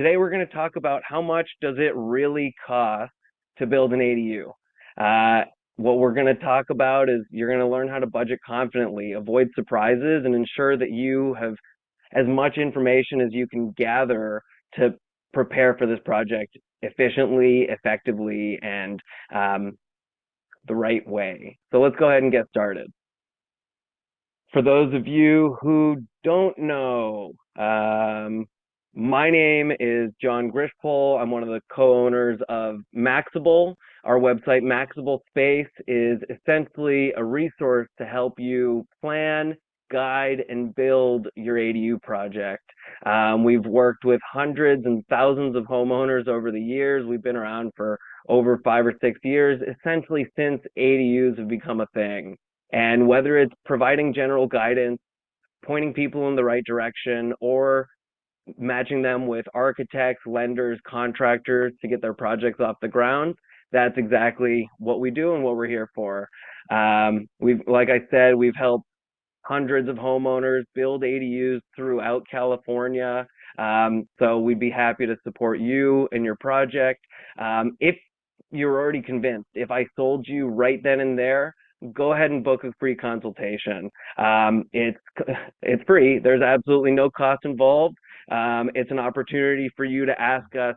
Today we're going to talk about how much does it really cost to build an ADU. Uh, what we're going to talk about is you're going to learn how to budget confidently, avoid surprises, and ensure that you have as much information as you can gather to prepare for this project efficiently, effectively, and um, the right way. So let's go ahead and get started. For those of you who don't know, my name is John Grishpole. I'm one of the co-owners of Maxable. Our website, Maxable Space, is essentially a resource to help you plan, guide, and build your ADU project. We've worked with hundreds and thousands of homeowners over the years. We've been around for over 5 or 6 years, essentially since ADUs have become a thing. And whether it's providing general guidance, pointing people in the right direction, or matching them with architects, lenders, contractors to get their projects off the ground, that's exactly what we do and what we're here for. Like I said, we've helped hundreds of homeowners build ADUs throughout California. So we'd be happy to support you and your project. If you're already convinced, if I sold you right then and there, go ahead and book a free consultation. It's free. There's absolutely no cost involved. It's an opportunity for you to ask us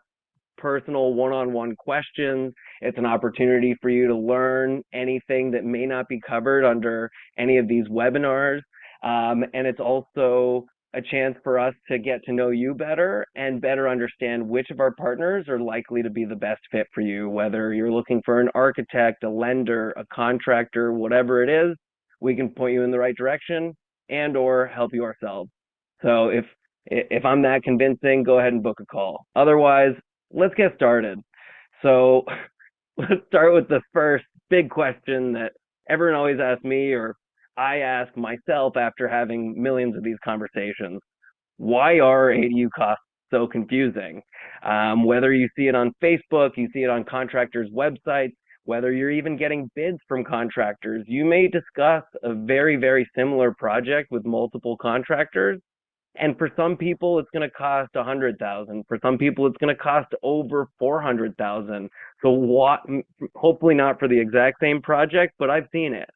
personal one-on-one questions. It's an opportunity for you to learn anything that may not be covered under any of these webinars. And it's also a chance for us to get to know you better and better understand which of our partners are likely to be the best fit for you, whether you're looking for an architect, a lender, a contractor, whatever it is. We can point you in the right direction and or help you ourselves. So if I'm that convincing, go ahead and book a call. Otherwise, let's get started. So let's start with the first big question that everyone always asks me, or I ask myself after having millions of these conversations. Why are ADU costs so confusing? Whether you see it on Facebook, you see it on contractors' websites, whether you're even getting bids from contractors, you may discuss a very, very similar project with multiple contractors. And for some people, it's going to cost $100,000. For some people, it's going to cost over $400,000. So what? Hopefully not for the exact same project, but I've seen it.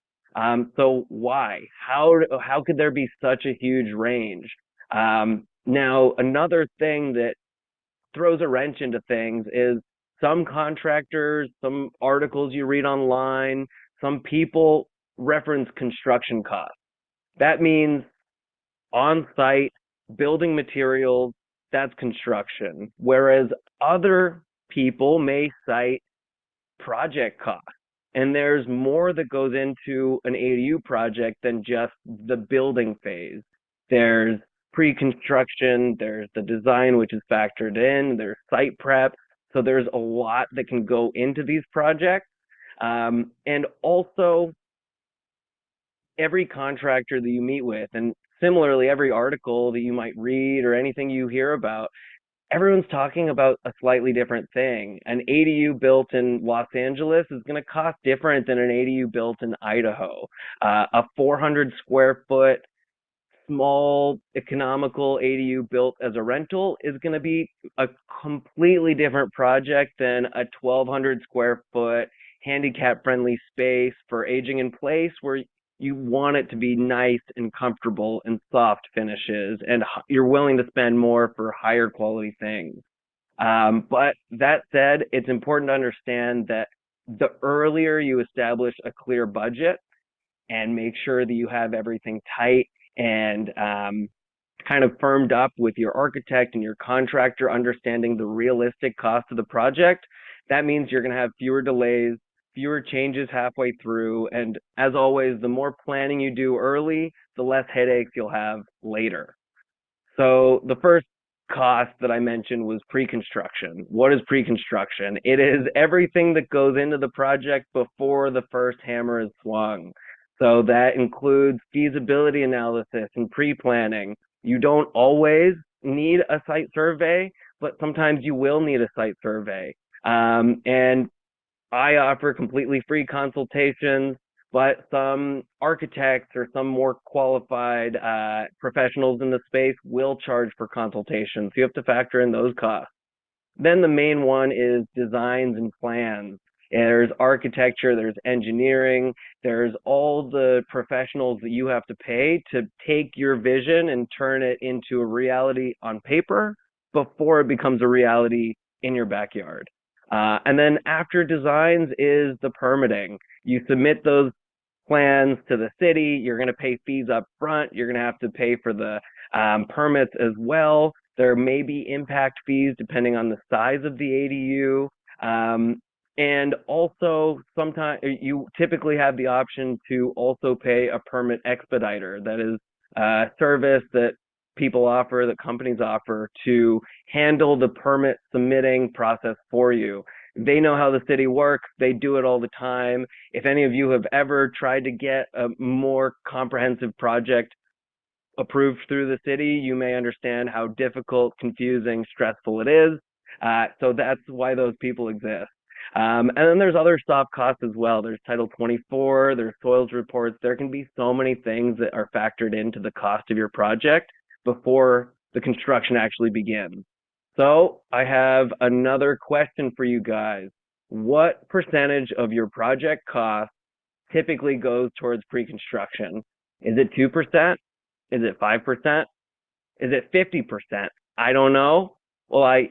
So why? How could there be such a huge range? Now, another thing that throws a wrench into things is some contractors, some articles you read online, some people reference construction costs. That means on-site building materials, that's construction. Whereas other people may cite project costs. And there's more that goes into an ADU project than just the building phase. There's pre-construction, there's the design, which is factored in, there's site prep. So there's a lot that can go into these projects. And also, every contractor that you meet with, and similarly, every article that you might read or anything you hear about, everyone's talking about a slightly different thing. An ADU built in Los Angeles is going to cost different than an ADU built in Idaho. A 400 square foot small economical ADU built as a rental is going to be a completely different project than a 1,200 square foot handicap friendly space for aging in place, where you want it to be nice and comfortable and soft finishes, and you're willing to spend more for higher quality things. But that said, it's important to understand that the earlier you establish a clear budget and make sure that you have everything tight and kind of firmed up with your architect and your contractor, understanding the realistic cost of the project, that means you're going to have fewer delays, fewer changes halfway through. And as always, the more planning you do early, the less headaches you'll have later. So the first cost that I mentioned was pre-construction. What is pre-construction? It is everything that goes into the project before the first hammer is swung. So that includes feasibility analysis and pre-planning. You don't always need a site survey, but sometimes you will need a site survey. And I offer completely free consultations, but some architects or some more qualified professionals in the space will charge for consultations. So you have to factor in those costs. Then the main one is designs and plans. There's architecture, there's engineering, there's all the professionals that you have to pay to take your vision and turn it into a reality on paper before it becomes a reality in your backyard. And then after designs is the permitting. You submit those plans to the city. You're going to pay fees up front. You're going to have to pay for the permits as well. There may be impact fees depending on the size of the ADU. And also, sometimes you typically have the option to also pay a permit expediter. That is a service that people offer, that companies offer to handle the permit submitting process for you. They know how the city works. They do it all the time. If any of you have ever tried to get a more comprehensive project approved through the city, you may understand how difficult, confusing, stressful it is. So that's why those people exist. And then there's other soft costs as well. There's Title 24, there's soils reports. There can be so many things that are factored into the cost of your project before the construction actually begins. So I have another question for you guys. What percentage of your project cost typically goes towards pre-construction? Is it 2%? Is it 5%? Is it 50%? I don't know. Well, I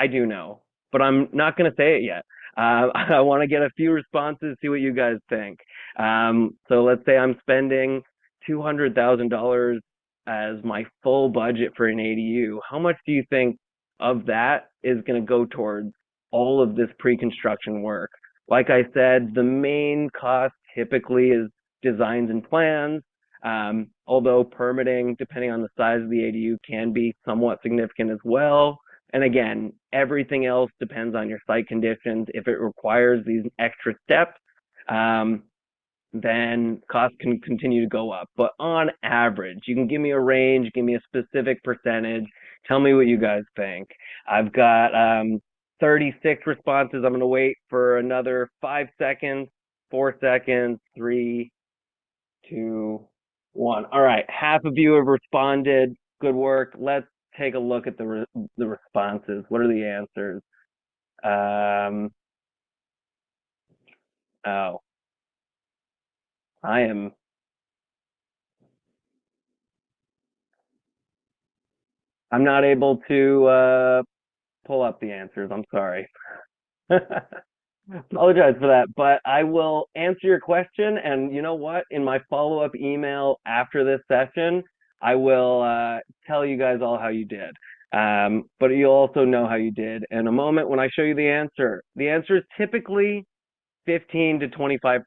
do know, but I'm not going to say it yet. I want to get a few responses, see what you guys think. So let's say I'm spending $200,000 as my full budget for an ADU. How much do you think of that is going to go towards all of this pre-construction work? Like I said, the main cost typically is designs and plans, although permitting, depending on the size of the ADU, can be somewhat significant as well. And again, everything else depends on your site conditions. If it requires these extra steps, then costs can continue to go up. But on average, you can give me a range, give me a specific percentage. Tell me what you guys think. I've got 36 responses. I'm going to wait for another 5 seconds, 4 seconds, 3, 2, 1. All right, half of you have responded. Good work. Let's take a look at the responses. What are the answers? Oh, I'm not able to pull up the answers. I'm sorry. Apologize for that, but I will answer your question. And you know what? In my follow-up email after this session, I will tell you guys all how you did. But you'll also know how you did in a moment when I show you the answer. The answer is typically 15 to 25%.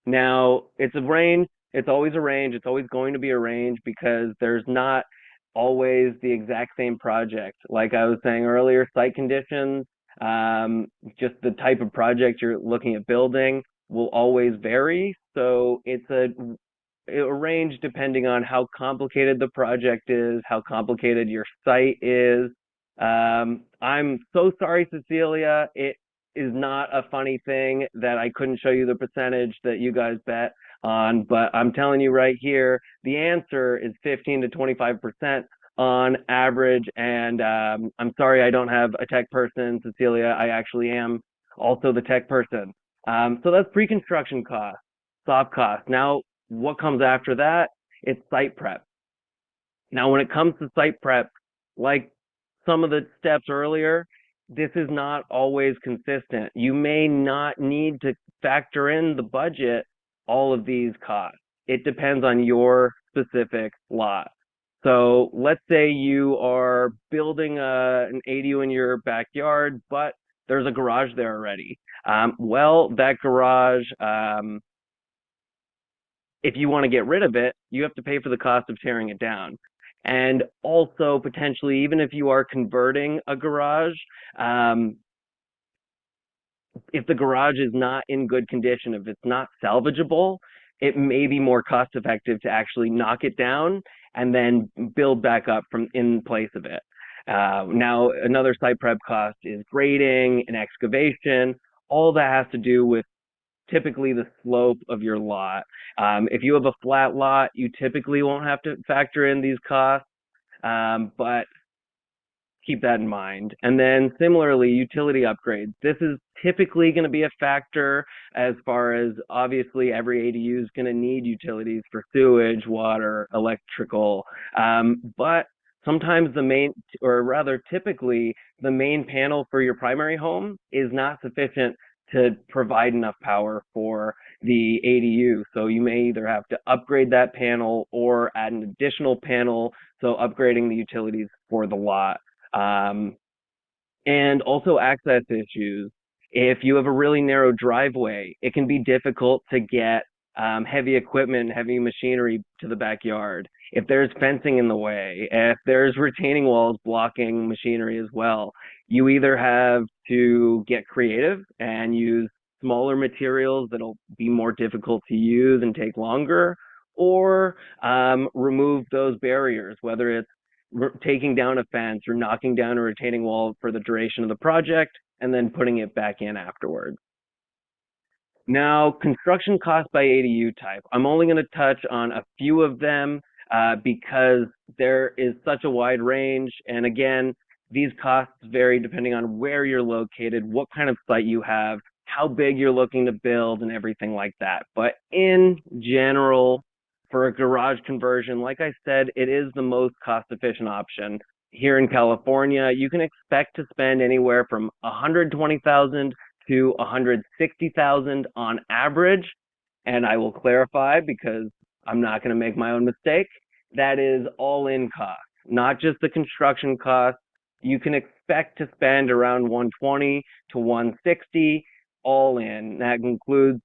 Now, it's a range. It's always a range. It's always going to be a range because there's not always the exact same project. Like I was saying earlier, site conditions, just the type of project you're looking at building will always vary. So it's a range depending on how complicated the project is, how complicated your site is. I'm so sorry, Cecilia. It is not a funny thing that I couldn't show you the percentage that you guys bet on, but I'm telling you right here, the answer is 15 to 25% on average. And I'm sorry I don't have a tech person, Cecilia. I actually am also the tech person. So that's pre-construction cost, soft cost. Now, what comes after that? It's site prep. Now, when it comes to site prep, like some of the steps earlier, this is not always consistent. You may not need to factor in the budget all of these costs. It depends on your specific lot. So let's say you are building an ADU in your backyard, but there's a garage there already. Well, that garage, if you want to get rid of it, you have to pay for the cost of tearing it down. And also potentially, even if you are converting a garage, if the garage is not in good condition, if it's not salvageable, it may be more cost effective to actually knock it down and then build back up from in place of it. Now, another site prep cost is grading and excavation. All that has to do with typically the slope of your lot. If you have a flat lot, you typically won't have to factor in these costs. But keep that in mind. And then similarly, utility upgrades. This is typically going to be a factor as far as obviously every ADU is going to need utilities for sewage, water, electrical. But sometimes the main, or rather typically, the main panel for your primary home is not sufficient to provide enough power for the ADU. So you may either have to upgrade that panel or add an additional panel, so upgrading the utilities for the lot. And also access issues. If you have a really narrow driveway, it can be difficult to get heavy equipment, heavy machinery to the backyard. If there's fencing in the way, if there's retaining walls blocking machinery as well, you either have to get creative and use smaller materials that'll be more difficult to use and take longer, or remove those barriers, whether it's taking down a fence or knocking down a retaining wall for the duration of the project and then putting it back in afterwards. Now, construction costs by ADU type. I'm only going to touch on a few of them because there is such a wide range. And again, these costs vary depending on where you're located, what kind of site you have, how big you're looking to build, and everything like that. But in general, for a garage conversion, like I said, it is the most cost-efficient option. Here in California, you can expect to spend anywhere from $120,000 to $160,000 on average. And I will clarify because I'm not going to make my own mistake. That is all in cost, not just the construction cost. You can expect to spend around 120 to 160 all in. That includes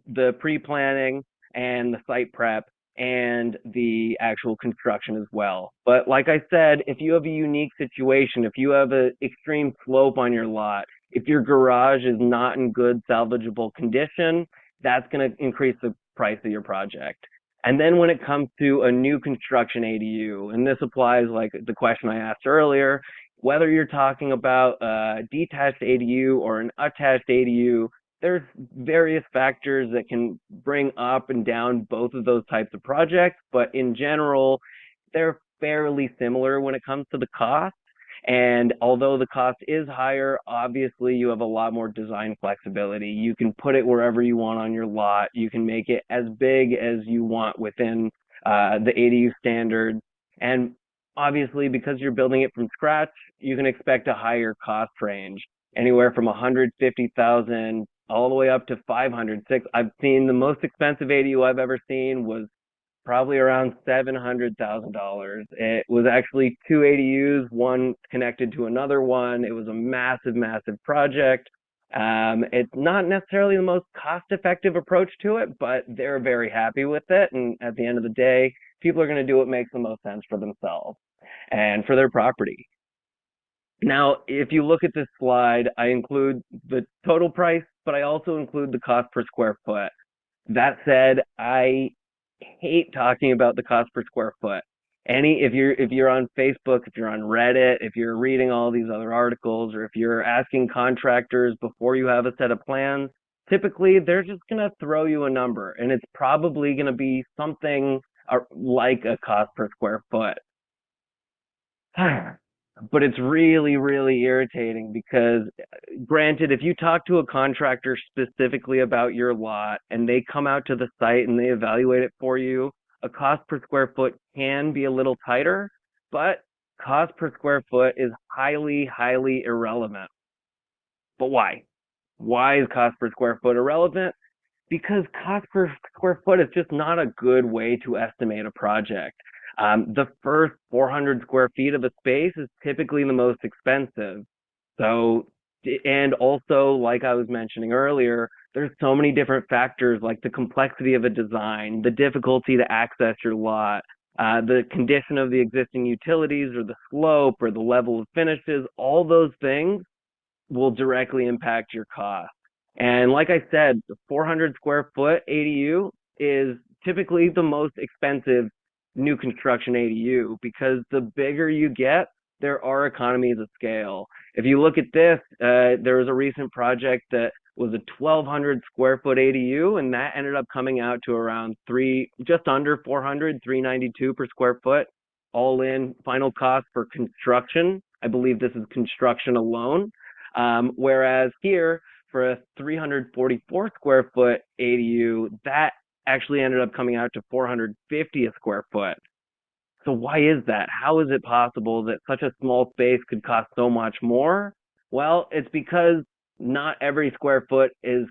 the pre-planning and the site prep and the actual construction as well. But like I said, if you have a unique situation, if you have an extreme slope on your lot, if your garage is not in good salvageable condition, that's going to increase the price of your project. And then when it comes to a new construction ADU, and this applies like the question I asked earlier, whether you're talking about a detached ADU or an attached ADU, there's various factors that can bring up and down both of those types of projects, but in general, they're fairly similar when it comes to the cost. And although the cost is higher, obviously you have a lot more design flexibility. You can put it wherever you want on your lot. You can make it as big as you want within the ADU standard. And obviously, because you're building it from scratch, you can expect a higher cost range, anywhere from $150,000 all the way up to $500,000. I've seen the most expensive ADU I've ever seen was probably around $700,000. It was actually two ADUs, one connected to another one. It was a massive, massive project. It's not necessarily the most cost-effective approach to it, but they're very happy with it. And at the end of the day, people are going to do what makes the most sense for themselves and for their property. Now, if you look at this slide, I include the total price, but I also include the cost per square foot. That said, I hate talking about the cost per square foot. If you're on Facebook, if you're on Reddit, if you're reading all these other articles, or if you're asking contractors before you have a set of plans, typically they're just going to throw you a number, and it's probably going to be something like a cost per square foot. But it's really, really irritating because, granted, if you talk to a contractor specifically about your lot and they come out to the site and they evaluate it for you, a cost per square foot can be a little tighter, but cost per square foot is highly, highly irrelevant. But why? Why is cost per square foot irrelevant? Because cost per square foot is just not a good way to estimate a project. The first 400 square feet of a space is typically the most expensive. So, and also, like I was mentioning earlier, there's so many different factors like the complexity of a design, the difficulty to access your lot, the condition of the existing utilities or the slope or the level of finishes. All those things will directly impact your cost. And like I said, the 400 square foot ADU is typically the most expensive new construction ADU because the bigger you get, there are economies of scale. If you look at this, there was a recent project that was a 1,200 square foot ADU, and that ended up coming out to around just under 400, 392 per square foot, all in final cost for construction. I believe this is construction alone. Whereas here, for a 344 square foot ADU, that actually ended up coming out to 450 a square foot. So why is that? How is it possible that such a small space could cost so much more? Well, it's because not every square foot is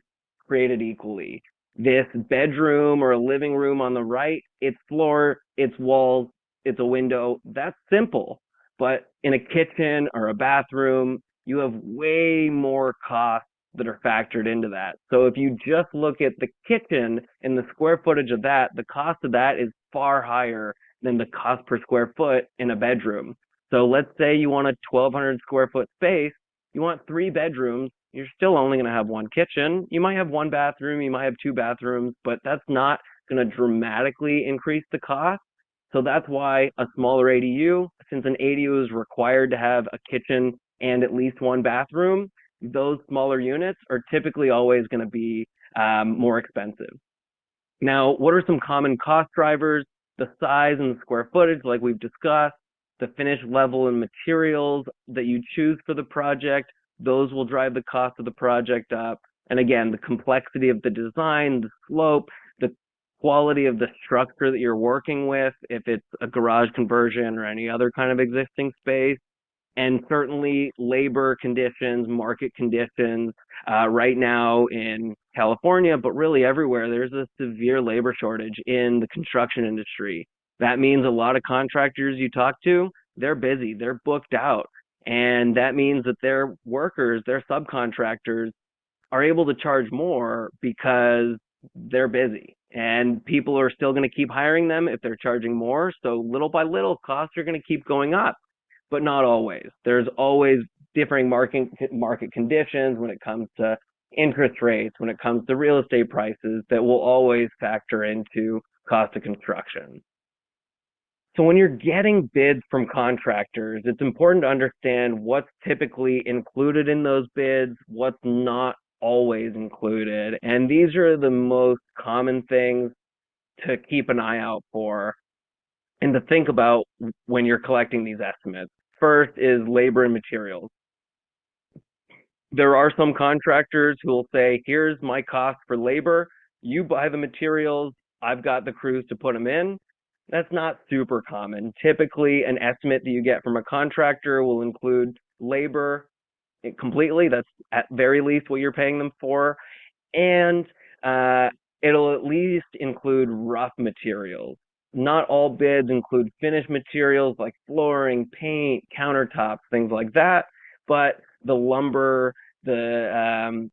created equally. This bedroom or a living room on the right, its floor, its walls, it's a window, that's simple. But in a kitchen or a bathroom, you have way more costs that are factored into that. So if you just look at the kitchen and the square footage of that, the cost of that is far higher than the cost per square foot in a bedroom. So let's say you want a 1,200 square foot space, you want 3 bedrooms, you're still only going to have 1 kitchen. You might have 1 bathroom, you might have 2 bathrooms, but that's not going to dramatically increase the cost. So that's why a smaller ADU, since an ADU is required to have a kitchen and at least 1 bathroom, those smaller units are typically always going to be more expensive. Now, what are some common cost drivers? The size and the square footage, like we've discussed, the finish level and materials that you choose for the project, those will drive the cost of the project up. And again, the complexity of the design, the slope, the quality of the structure that you're working with, if it's a garage conversion or any other kind of existing space, and certainly labor conditions, market conditions. Right now in California, but really everywhere, there's a severe labor shortage in the construction industry. That means a lot of contractors you talk to, they're busy, they're booked out. And that means that their workers, their subcontractors, are able to charge more because they're busy. And people are still going to keep hiring them if they're charging more. So little by little, costs are going to keep going up, but not always. There's always differing market conditions when it comes to interest rates, when it comes to real estate prices, that will always factor into cost of construction. So when you're getting bids from contractors, it's important to understand what's typically included in those bids, what's not always included. And these are the most common things to keep an eye out for and to think about when you're collecting these estimates. First is labor and materials. There are some contractors who will say, here's my cost for labor, you buy the materials, I've got the crews to put them in. That's not super common. Typically, an estimate that you get from a contractor will include labor completely. That's at very least what you're paying them for. And it'll at least include rough materials. Not all bids include finished materials like flooring, paint, countertops, things like that. But the lumber, the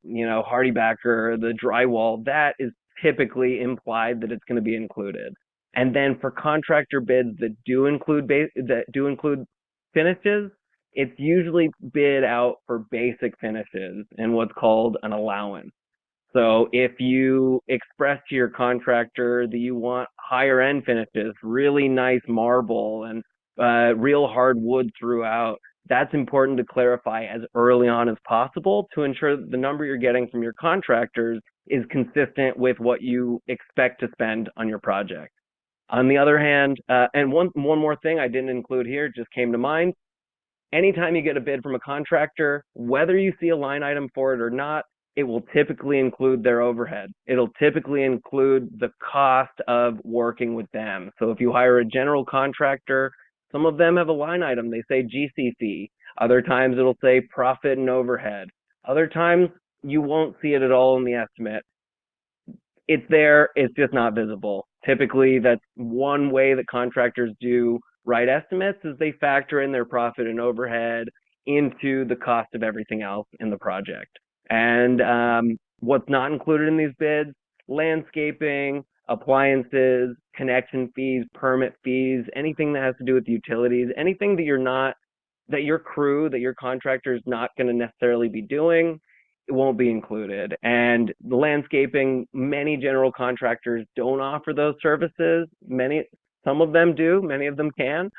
hardy backer, the drywall, that is typically implied that it's going to be included. And then for contractor bids that do include finishes, it's usually bid out for basic finishes and what's called an allowance. So if you express to your contractor that you want higher end finishes, really nice marble and real hard wood throughout, that's important to clarify as early on as possible to ensure that the number you're getting from your contractors is consistent with what you expect to spend on your project. On the other hand, and one more thing I didn't include here, just came to mind. Anytime you get a bid from a contractor, whether you see a line item for it or not, it will typically include their overhead. It'll typically include the cost of working with them. So if you hire a general contractor, some of them have a line item. They say GCC. Other times it'll say profit and overhead. Other times you won't see it at all in the estimate. It's there, it's just not visible. Typically, that's one way that contractors do write estimates is they factor in their profit and overhead into the cost of everything else in the project. And what's not included in these bids, landscaping, appliances, connection fees, permit fees, anything that has to do with utilities, anything that your crew, that your contractor is not going to necessarily be doing, it won't be included. And the landscaping, many general contractors don't offer those services. Some of them do, many of them can,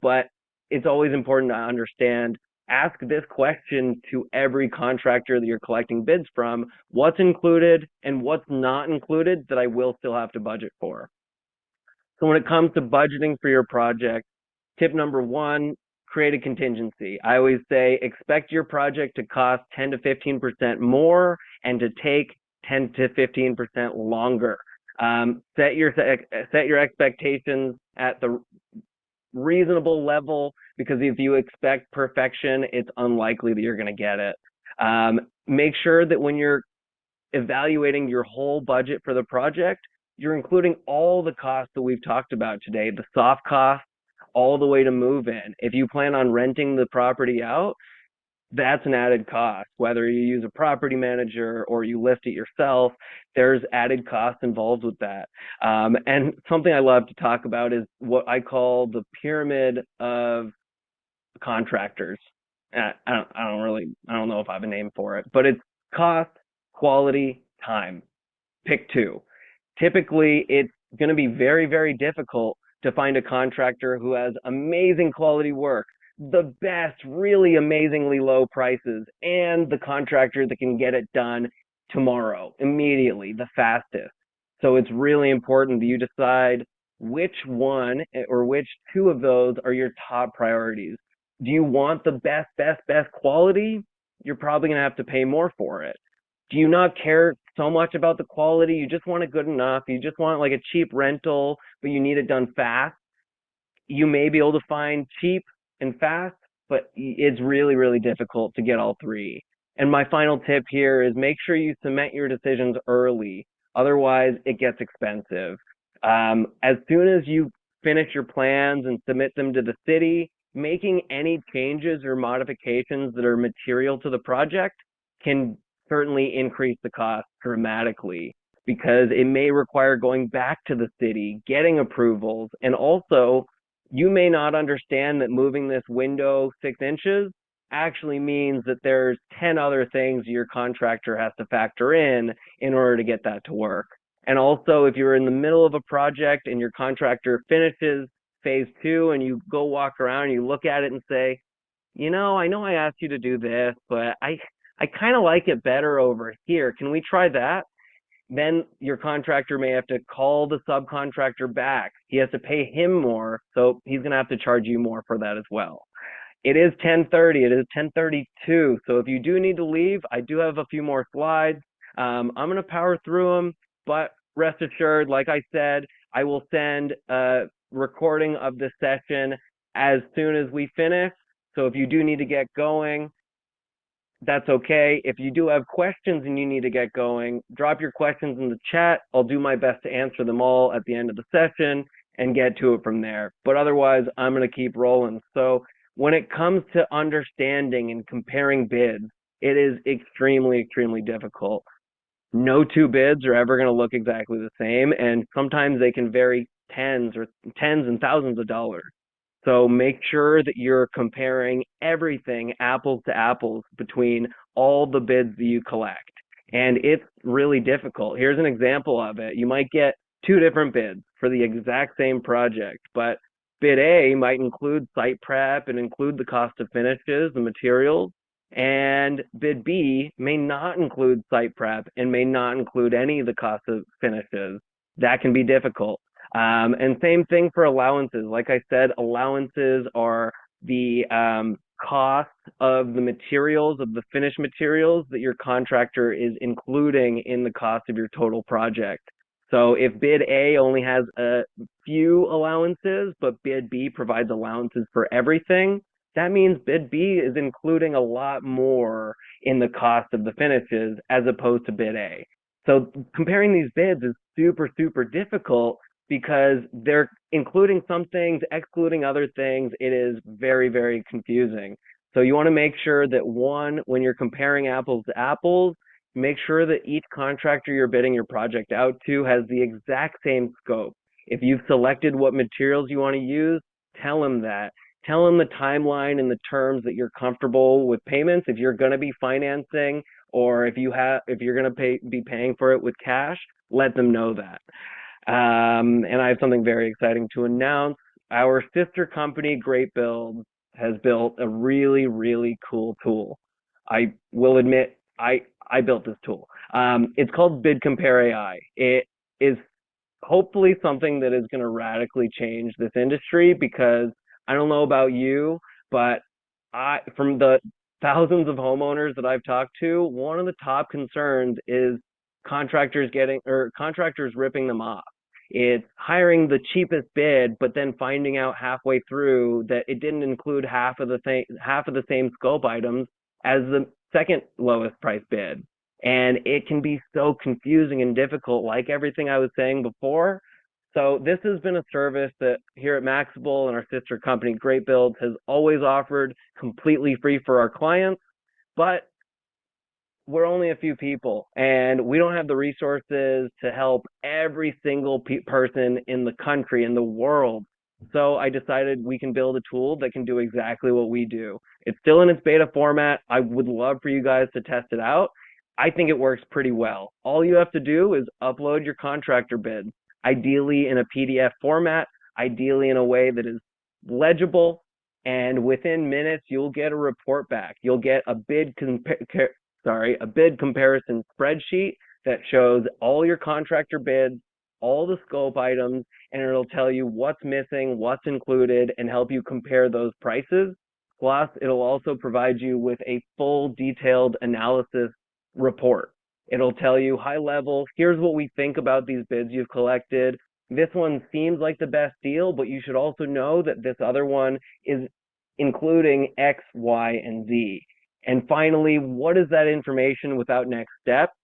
but it's always important to understand, ask this question to every contractor that you're collecting bids from, what's included and what's not included that I will still have to budget for. So when it comes to budgeting for your project, tip number one, create a contingency. I always say expect your project to cost 10 to 15% more and to take 10 to 15% longer. Set your expectations at the reasonable level, because if you expect perfection, it's unlikely that you're going to get it. Make sure that when you're evaluating your whole budget for the project, you're including all the costs that we've talked about today, the soft costs, all the way to move in. If you plan on renting the property out, that's an added cost. Whether you use a property manager or you list it yourself, there's added costs involved with that. And something I love to talk about is what I call the pyramid of contractors. I don't know if I have a name for it, but it's cost, quality, time. Pick two. Typically, it's going to be very, very difficult to find a contractor who has amazing quality work, the best, really amazingly low prices, and the contractor that can get it done tomorrow, immediately, the fastest. So it's really important that you decide which one or which two of those are your top priorities. Do you want the best quality? You're probably going to have to pay more for it. Do you not care so much about the quality? You just want it good enough. You just want like a cheap rental, but you need it done fast. You may be able to find cheap and fast, but it's really, really difficult to get all three. And my final tip here is make sure you cement your decisions early. Otherwise, it gets expensive. As soon as you finish your plans and submit them to the city, making any changes or modifications that are material to the project can certainly increase the cost dramatically, because it may require going back to the city, getting approvals, and also you may not understand that moving this window 6 inches actually means that there's 10 other things your contractor has to factor in order to get that to work. And also, if you're in the middle of a project and your contractor finishes phase 2 and you go walk around and you look at it and say, I know I asked you to do this, but I kind of like it better over here. Can we try that? Then your contractor may have to call the subcontractor back. He has to pay him more, so he's going to have to charge you more for that as well. It is 10:30. It is 10:32. So if you do need to leave, I do have a few more slides. I'm going to power through them, but rest assured, like I said, I will send a recording of this session as soon as we finish. So if you do need to get going, that's okay. If you do have questions and you need to get going, drop your questions in the chat. I'll do my best to answer them all at the end of the session and get to it from there. But otherwise, I'm going to keep rolling. So when it comes to understanding and comparing bids, it is extremely, extremely difficult. No two bids are ever going to look exactly the same, and sometimes they can vary tens and thousands of dollars. So make sure that you're comparing everything apples to apples between all the bids that you collect. And it's really difficult. Here's an example of it. You might get two different bids for the exact same project, but bid A might include site prep and include the cost of finishes, the materials, and bid B may not include site prep and may not include any of the cost of finishes. That can be difficult. And same thing for allowances. Like I said, allowances are the cost of the materials, of the finished materials that your contractor is including in the cost of your total project. So if bid A only has a few allowances, but bid B provides allowances for everything, that means bid B is including a lot more in the cost of the finishes as opposed to bid A. So comparing these bids is super, super difficult because they're including some things, excluding other things. It is very, very confusing. So you want to make sure that when you're comparing apples to apples, make sure that each contractor you're bidding your project out to has the exact same scope. If you've selected what materials you want to use, tell them that. Tell them the timeline and the terms that you're comfortable with payments. If you're going to be financing or if you're going to be paying for it with cash, let them know that. And I have something very exciting to announce. Our sister company, Great Build, has built a really, really cool tool. I will admit, I built this tool. It's called Bid Compare AI. It is hopefully something that is going to radically change this industry because I don't know about you, but from the thousands of homeowners that I've talked to, one of the top concerns is contractors ripping them off. It's hiring the cheapest bid, but then finding out halfway through that it didn't include half of the same scope items as the second lowest price bid. And it can be so confusing and difficult, like everything I was saying before. So this has been a service that here at Maxable and our sister company, Great Builds, has always offered completely free for our clients. But we're only a few people and we don't have the resources to help every single person in the country, in the world. So I decided we can build a tool that can do exactly what we do. It's still in its beta format. I would love for you guys to test it out. I think it works pretty well. All you have to do is upload your contractor bid, ideally in a PDF format, ideally in a way that is legible, and within minutes you'll get a report back. You'll get a bid comparison spreadsheet that shows all your contractor bids, all the scope items, and it'll tell you what's missing, what's included, and help you compare those prices. Plus, it'll also provide you with a full detailed analysis report. It'll tell you high level, here's what we think about these bids you've collected. This one seems like the best deal, but you should also know that this other one is including X, Y, and Z. And finally, what is that information without next steps?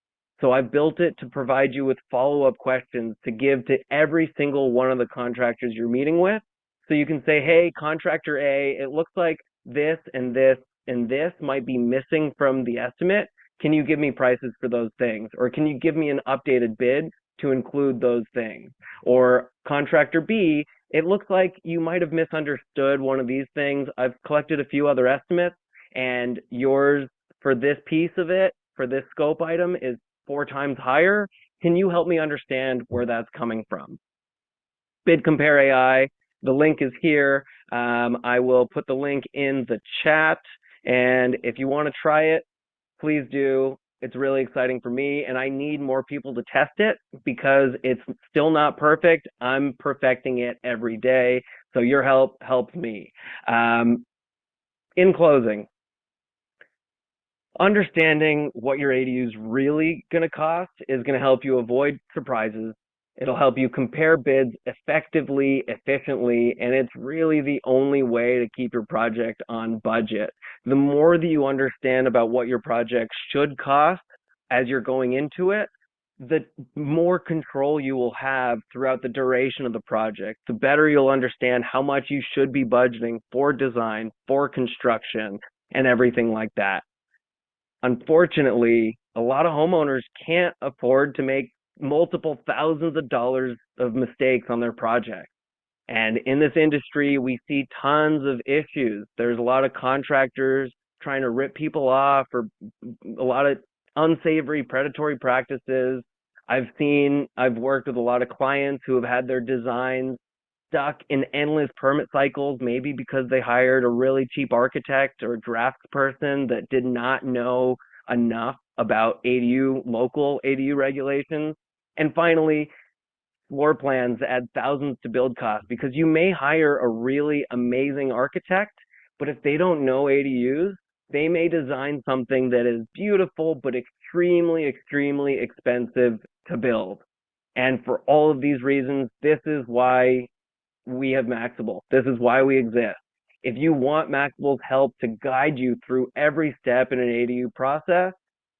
So I've built it to provide you with follow-up questions to give to every single one of the contractors you're meeting with. So you can say, hey, contractor A, it looks like this and this and this might be missing from the estimate. Can you give me prices for those things? Or can you give me an updated bid to include those things? Or contractor B, it looks like you might have misunderstood one of these things. I've collected a few other estimates, and yours for this piece of it, for this scope item, is 4 times higher. Can you help me understand where that's coming from? Bid Compare AI, the link is here. I will put the link in the chat, and if you want to try it, please do. It's really exciting for me, and I need more people to test it because it's still not perfect. I'm perfecting it every day, so your help helps me. In closing, understanding what your ADU is really going to cost is going to help you avoid surprises. It'll help you compare bids effectively, efficiently, and it's really the only way to keep your project on budget. The more that you understand about what your project should cost as you're going into it, the more control you will have throughout the duration of the project. The better you'll understand how much you should be budgeting for design, for construction, and everything like that. Unfortunately, a lot of homeowners can't afford to make multiple thousands of dollars of mistakes on their project. And in this industry, we see tons of issues. There's a lot of contractors trying to rip people off, or a lot of unsavory predatory practices. I've worked with a lot of clients who have had their designs stuck in endless permit cycles, maybe because they hired a really cheap architect or drafts person that did not know enough about local ADU regulations. And finally, floor plans add thousands to build costs because you may hire a really amazing architect, but if they don't know ADUs, they may design something that is beautiful but extremely, extremely expensive to build. And for all of these reasons, this is why we have Maxable. This is why we exist. If you want Maxable's help to guide you through every step in an ADU process,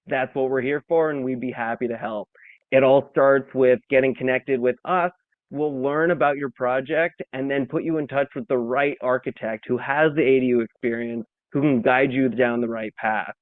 that's what we're here for, and we'd be happy to help. It all starts with getting connected with us. We'll learn about your project and then put you in touch with the right architect who has the ADU experience, who can guide you down the right path.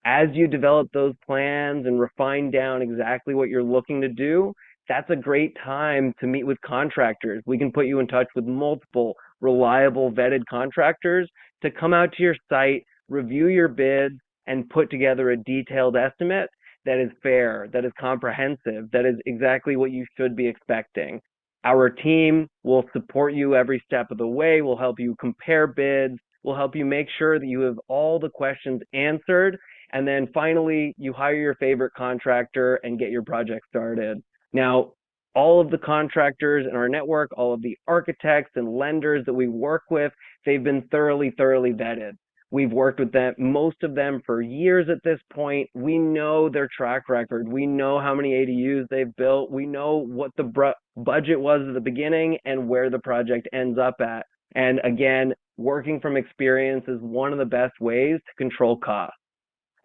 As you develop those plans and refine down exactly what you're looking to do, that's a great time to meet with contractors. We can put you in touch with multiple reliable, vetted contractors to come out to your site, review your bids, and put together a detailed estimate that is fair, that is comprehensive, that is exactly what you should be expecting. Our team will support you every step of the way. We'll help you compare bids. We'll help you make sure that you have all the questions answered. And then finally, you hire your favorite contractor and get your project started. Now, all of the contractors in our network, all of the architects and lenders that we work with, they've been thoroughly, thoroughly vetted. We've worked with them, most of them for years at this point. We know their track record. We know how many ADUs they've built. We know what the budget was at the beginning and where the project ends up at. And again, working from experience is one of the best ways to control costs.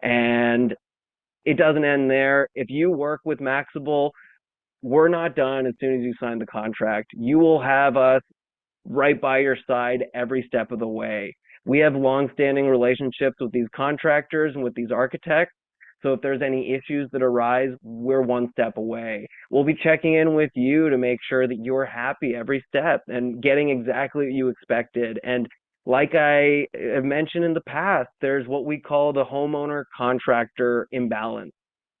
And it doesn't end there. If you work with Maxable, we're not done as soon as you sign the contract. You will have us right by your side every step of the way. We have long-standing relationships with these contractors and with these architects. So if there's any issues that arise, we're one step away. We'll be checking in with you to make sure that you're happy every step and getting exactly what you expected. And like I have mentioned in the past, there's what we call the homeowner contractor imbalance.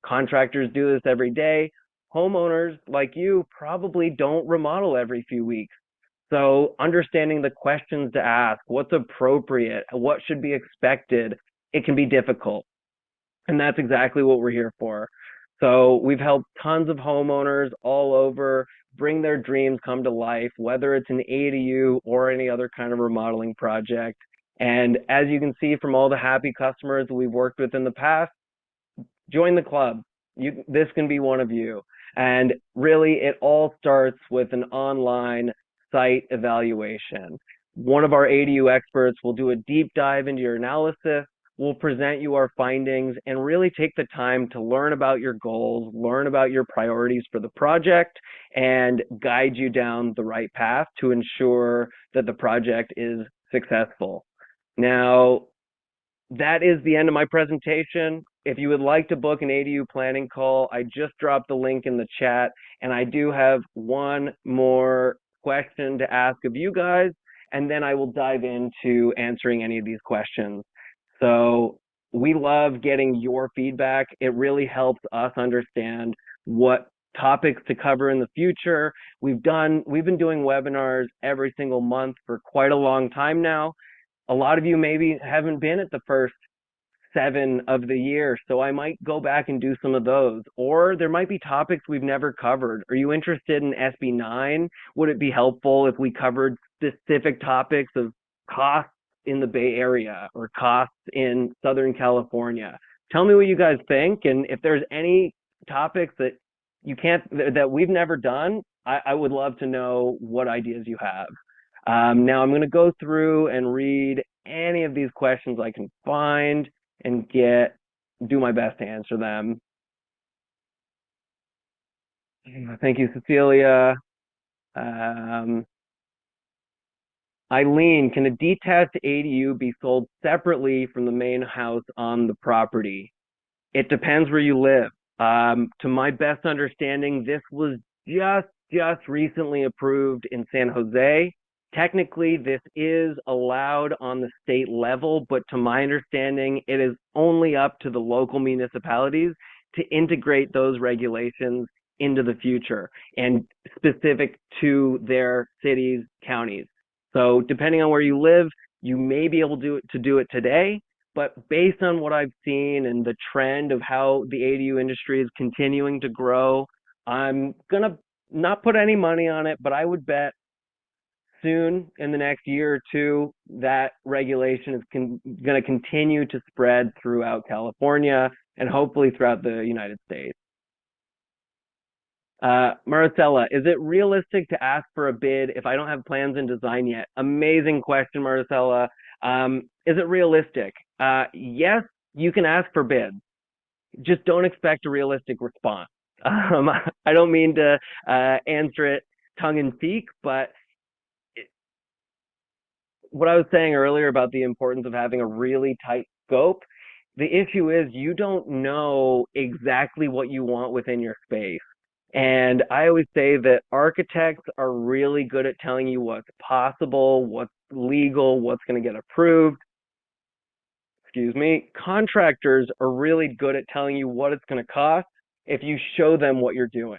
Contractors do this every day. Homeowners like you probably don't remodel every few weeks. So understanding the questions to ask, what's appropriate, what should be expected, it can be difficult. And that's exactly what we're here for. So we've helped tons of homeowners all over bring their dreams come to life, whether it's an ADU or any other kind of remodeling project. And as you can see from all the happy customers that we've worked with in the past, join the club. This can be one of you. And really, it all starts with an online site evaluation. One of our ADU experts will do a deep dive into your analysis. We'll present you our findings and really take the time to learn about your goals, learn about your priorities for the project, and guide you down the right path to ensure that the project is successful. Now, that is the end of my presentation. If you would like to book an ADU planning call, I just dropped the link in the chat, and I do have one more question to ask of you guys, and then I will dive into answering any of these questions. So we love getting your feedback. It really helps us understand what topics to cover in the future. We've been doing webinars every single month for quite a long time now. A lot of you maybe haven't been at the first 7 of the year, so I might go back and do some of those. Or there might be topics we've never covered. Are you interested in SB9? Would it be helpful if we covered specific topics of costs in the Bay Area or costs in Southern California? Tell me what you guys think, and if there's any topics that we've never done, I would love to know what ideas you have. Now I'm going to go through and read any of these questions I can find and do my best to answer them. Thank you, Cecilia. Eileen, can a detached ADU be sold separately from the main house on the property? It depends where you live. To my best understanding, this was just recently approved in San Jose. Technically, this is allowed on the state level, but to my understanding, it is only up to the local municipalities to integrate those regulations into the future and specific to their cities, counties. So depending on where you live, you may be able to do it today, but based on what I've seen and the trend of how the ADU industry is continuing to grow, I'm going to not put any money on it, but I would bet soon in the next year or two that regulation is going to continue to spread throughout California and hopefully throughout the United States. Maricela, is it realistic to ask for a bid if I don't have plans and design yet? Amazing question, Maricela. Is it realistic? Yes, you can ask for bids. Just don't expect a realistic response. I don't mean to answer it tongue in cheek, but what I was saying earlier about the importance of having a really tight scope, the issue is you don't know exactly what you want within your space. And I always say that architects are really good at telling you what's possible, what's legal, what's going to get approved. Excuse me. Contractors are really good at telling you what it's going to cost if you show them what you're doing.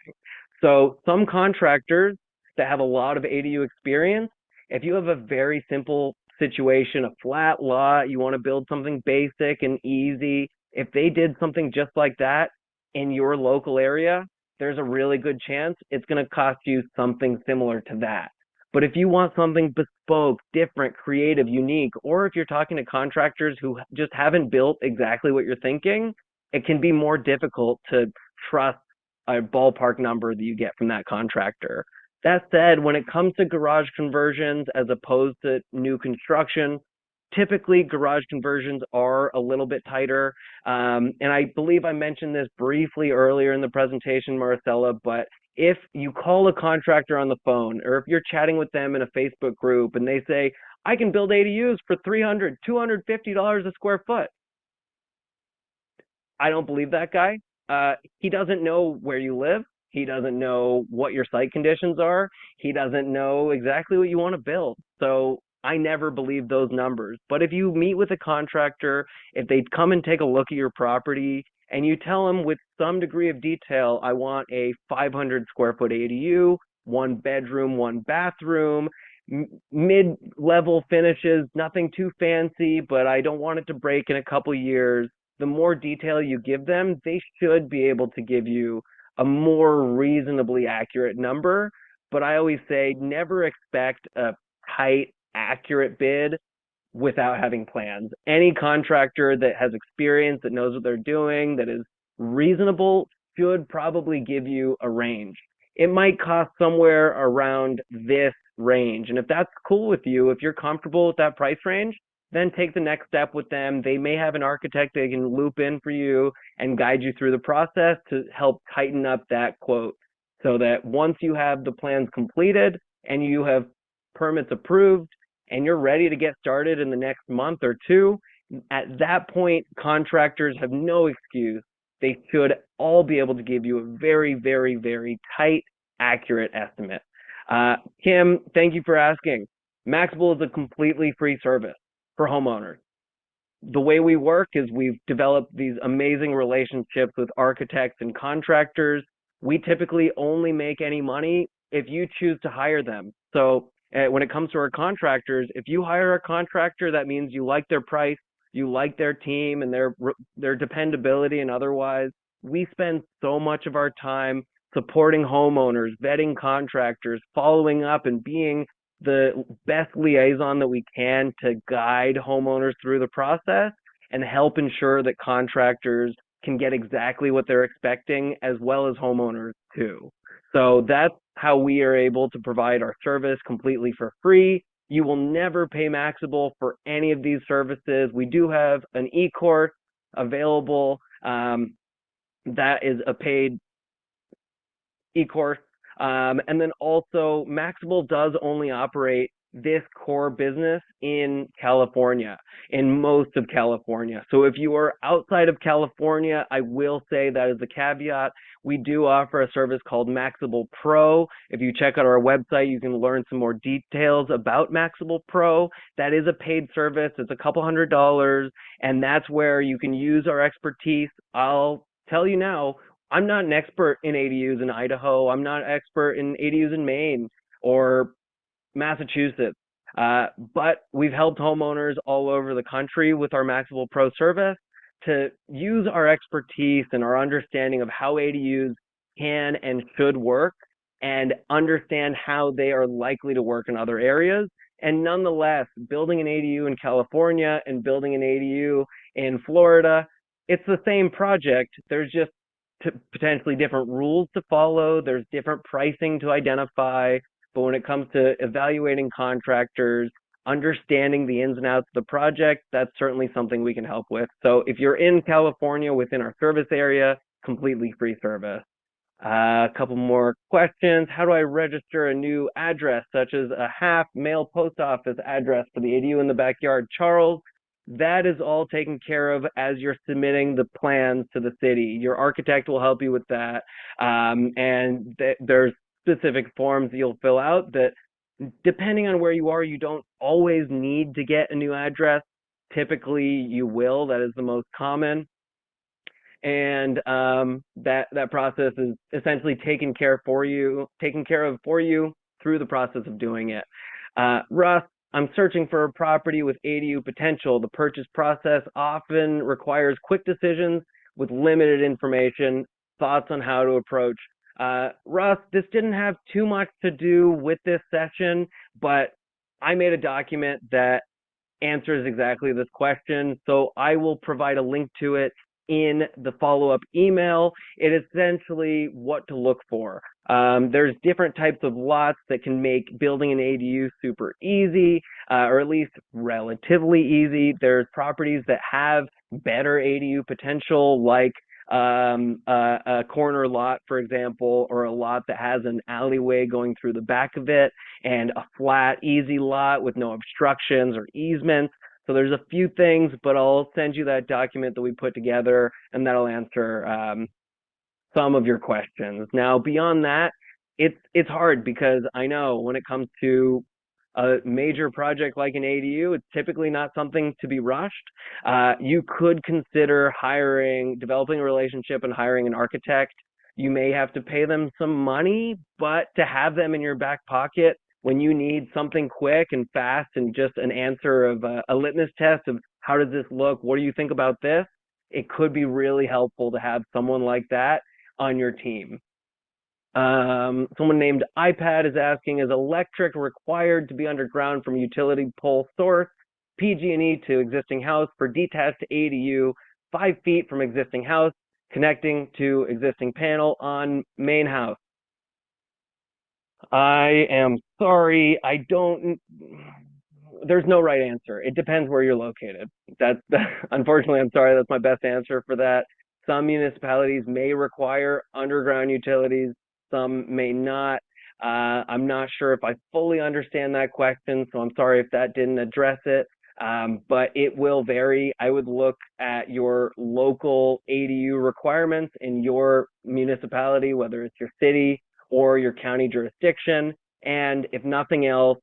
So some contractors that have a lot of ADU experience, if you have a very simple situation, a flat lot, you want to build something basic and easy, if they did something just like that in your local area, there's a really good chance it's going to cost you something similar to that. But if you want something bespoke, different, creative, unique, or if you're talking to contractors who just haven't built exactly what you're thinking, it can be more difficult to trust a ballpark number that you get from that contractor. That said, when it comes to garage conversions as opposed to new construction, typically garage conversions are a little bit tighter. And I believe I mentioned this briefly earlier in the presentation, Marcella, but if you call a contractor on the phone or if you're chatting with them in a Facebook group and they say, I can build ADUs for $300, $250 a square foot, I don't believe that guy. He doesn't know where you live. He doesn't know what your site conditions are. He doesn't know exactly what you want to build. So I never believe those numbers. But if you meet with a contractor, if they come and take a look at your property and you tell them with some degree of detail, I want a 500 square foot ADU, one bedroom, one bathroom, mid-level finishes, nothing too fancy, but I don't want it to break in a couple years. The more detail you give them, they should be able to give you a more reasonably accurate number. But I always say never expect a tight, accurate bid without having plans. Any contractor that has experience, that knows what they're doing, that is reasonable, should probably give you a range. It might cost somewhere around this range. And if that's cool with you, if you're comfortable with that price range, then take the next step with them. They may have an architect they can loop in for you and guide you through the process to help tighten up that quote so that once you have the plans completed and you have permits approved and you're ready to get started in the next month or two, at that point, contractors have no excuse. They should all be able to give you a very, very, very tight, accurate estimate. Kim, thank you for asking. Maxable is a completely free service for homeowners. The way we work is we've developed these amazing relationships with architects and contractors. We typically only make any money if you choose to hire them. So when it comes to our contractors, if you hire a contractor, that means you like their price, you like their team and their dependability and otherwise. We spend so much of our time supporting homeowners, vetting contractors, following up and being the best liaison that we can to guide homeowners through the process and help ensure that contractors can get exactly what they're expecting as well as homeowners too. So that's how we are able to provide our service completely for free. You will never pay Maxable for any of these services. We do have an e-course available that is a paid e-course. And then also Maxable does only operate this core business in California, in most of California. So if you are outside of California, I will say that is a caveat. We do offer a service called Maxable Pro. If you check out our website, you can learn some more details about Maxable Pro. That is a paid service. It's a couple $100s, and that's where you can use our expertise. I'll tell you now, I'm not an expert in ADUs in Idaho. I'm not an expert in ADUs in Maine or Massachusetts, but we've helped homeowners all over the country with our Maxable Pro service to use our expertise and our understanding of how ADUs can and should work and understand how they are likely to work in other areas. And nonetheless, building an ADU in California and building an ADU in Florida, it's the same project. There's just potentially different rules to follow. There's different pricing to identify. But when it comes to evaluating contractors, understanding the ins and outs of the project, that's certainly something we can help with. So if you're in California within our service area, completely free service. A couple more questions. How do I register a new address, such as a half mail post office address for the ADU in the backyard? Charles, that is all taken care of as you're submitting the plans to the city. Your architect will help you with that. And there's specific forms that you'll fill out that, depending on where you are, you don't always need to get a new address. Typically, you will. That is the most common. And that process is essentially taken care of for you through the process of doing it. Russ, I'm searching for a property with ADU potential. The purchase process often requires quick decisions with limited information. Thoughts on how to approach? Russ, this didn't have too much to do with this session, but I made a document that answers exactly this question. So I will provide a link to it in the follow-up email. It is essentially what to look for. There's different types of lots that can make building an ADU super easy, or at least relatively easy. There's properties that have better ADU potential, like a corner lot, for example, or a lot that has an alleyway going through the back of it, and a flat, easy lot with no obstructions or easements. So there's a few things, but I'll send you that document that we put together, and that'll answer some of your questions. Now, beyond that, it's hard because I know when it comes to a major project like an ADU, it's typically not something to be rushed. You could consider developing a relationship and hiring an architect. You may have to pay them some money, but to have them in your back pocket when you need something quick and fast and just an answer of a litmus test of how does this look? What do you think about this? It could be really helpful to have someone like that on your team. Someone named iPad is asking, is electric required to be underground from utility pole source, PG&E to existing house for detached ADU 5 feet from existing house, connecting to existing panel on main house? I am sorry, there's no right answer. It depends where you're located. Unfortunately, I'm sorry, that's my best answer for that. Some municipalities may require underground utilities, some may not. I'm not sure if I fully understand that question, so I'm sorry if that didn't address it. But it will vary. I would look at your local ADU requirements in your municipality, whether it's your city or your county jurisdiction. And if nothing else,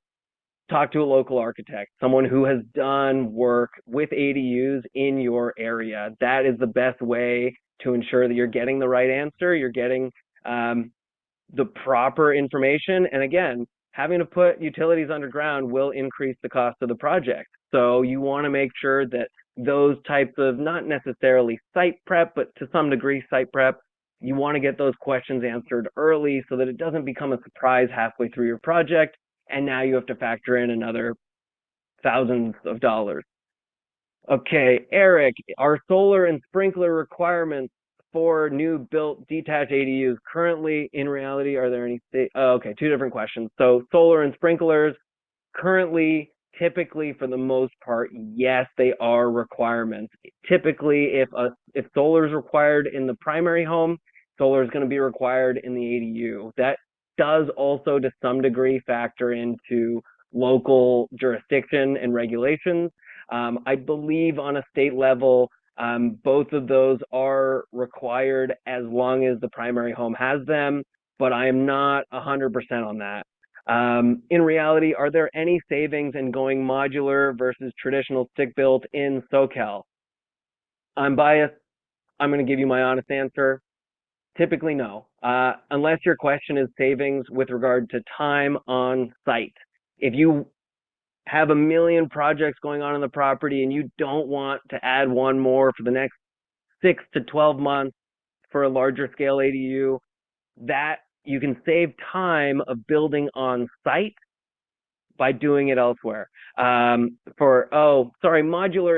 talk to a local architect, someone who has done work with ADUs in your area. That is the best way to ensure that you're getting the right answer, you're getting the proper information. And again, having to put utilities underground will increase the cost of the project. So you want to make sure that those types of, not necessarily site prep, but to some degree site prep, you want to get those questions answered early so that it doesn't become a surprise halfway through your project, and now you have to factor in another thousands of dollars. Okay, Eric, are solar and sprinkler requirements for new built detached ADUs currently, in reality, are there any okay, two different questions. So solar and sprinklers, currently, typically, for the most part, yes, they are requirements. Typically, if solar is required in the primary home, solar is going to be required in the ADU. That does also, to some degree, factor into local jurisdiction and regulations. I believe on a state level, both of those are required as long as the primary home has them, but I am not 100% on that. In reality, are there any savings in going modular versus traditional stick-built in SoCal? I'm biased. I'm going to give you my honest answer. Typically, no. Unless your question is savings with regard to time on site. If you have a million projects going on the property and you don't want to add one more for the next 6 to 12 months for a larger scale ADU, that you can save time of building on site by doing it elsewhere. Modular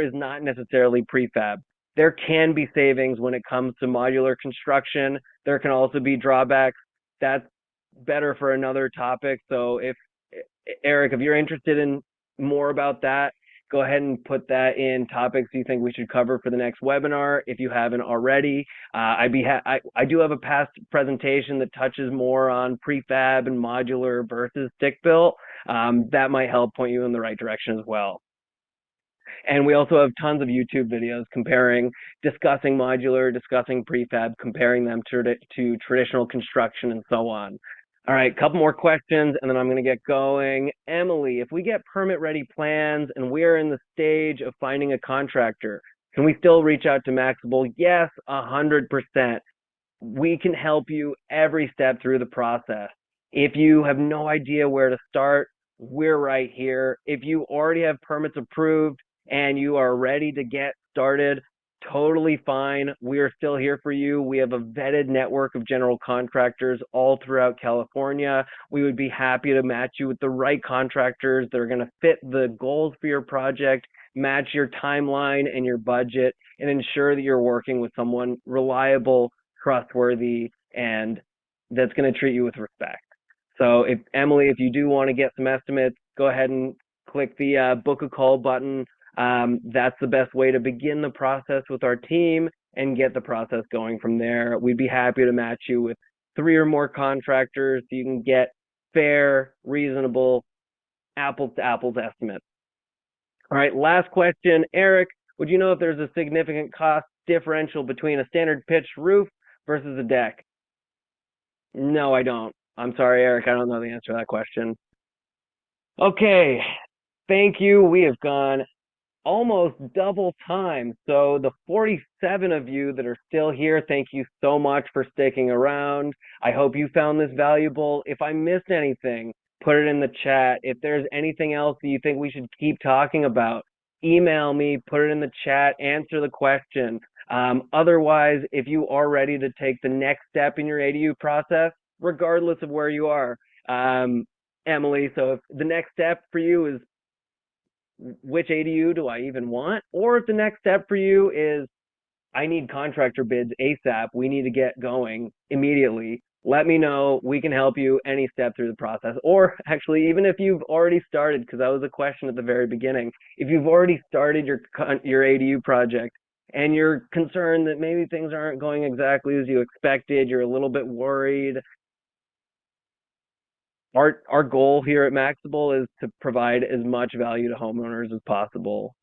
is not necessarily prefab. There can be savings when it comes to modular construction. There can also be drawbacks. That's better for another topic. So Eric, if you're interested in more about that, go ahead and put that in topics you think we should cover for the next webinar if you haven't already. I do have a past presentation that touches more on prefab and modular versus stick-built. That might help point you in the right direction as well. And we also have tons of YouTube videos discussing modular, discussing prefab, comparing them to traditional construction and so on. All right, a couple more questions and then I'm going to get going. Emily, if we get permit-ready plans and we're in the stage of finding a contractor, can we still reach out to Maxable? Yes, 100%. We can help you every step through the process. If you have no idea where to start, we're right here. If you already have permits approved and you are ready to get started, totally fine. We are still here for you. We have a vetted network of general contractors all throughout California. We would be happy to match you with the right contractors that are going to fit the goals for your project, match your timeline and your budget, and ensure that you're working with someone reliable, trustworthy, and that's going to treat you with respect. So if Emily, if you do want to get some estimates, go ahead and click the book a call button. That's the best way to begin the process with our team and get the process going from there. We'd be happy to match you with 3 or more contractors so you can get fair, reasonable, apples to apples estimates. All right, last question. Eric, would you know if there's a significant cost differential between a standard pitch roof versus a deck? No, I don't. I'm sorry, Eric. I don't know the answer to that question. Okay, thank you. We have gone almost double time. So the 47 of you that are still here, thank you so much for sticking around. I hope you found this valuable. If I missed anything, put it in the chat. If there's anything else that you think we should keep talking about, email me, put it in the chat, answer the question. Otherwise, if you are ready to take the next step in your ADU process, regardless of where you are, Emily, so if the next step for you is which ADU do I even want? Or if the next step for you is I need contractor bids ASAP, we need to get going immediately, let me know. We can help you any step through the process. Or actually, even if you've already started, because that was a question at the very beginning, if you've already started your ADU project and you're concerned that maybe things aren't going exactly as you expected, you're a little bit worried, our goal here at Maxable is to provide as much value to homeowners as possible.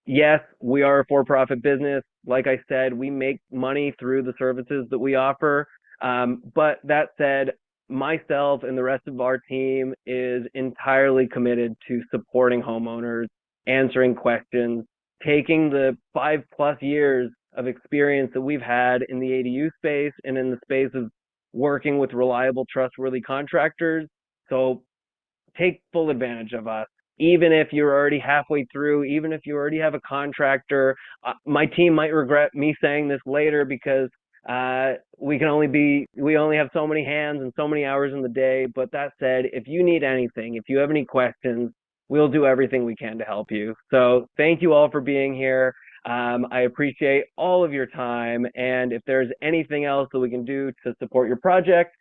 Yes, we are a for-profit business. Like I said, we make money through the services that we offer. But that said, myself and the rest of our team is entirely committed to supporting homeowners, answering questions, taking the 5+ years of experience that we've had in the ADU space and in the space of working with reliable, trustworthy contractors. So take full advantage of us. Even if you're already halfway through, even if you already have a contractor, my team might regret me saying this later because we only have so many hands and so many hours in the day. But that said, if you need anything, if you have any questions, we'll do everything we can to help you. So thank you all for being here. I appreciate all of your time. And if there's anything else that we can do to support your project,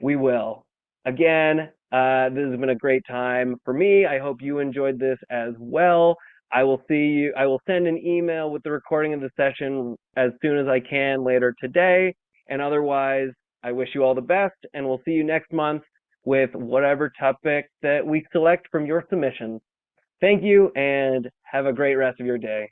we will. Again, this has been a great time for me. I hope you enjoyed this as well. I will send an email with the recording of the session as soon as I can later today. And otherwise, I wish you all the best, and we'll see you next month with whatever topic that we select from your submissions. Thank you, and have a great rest of your day.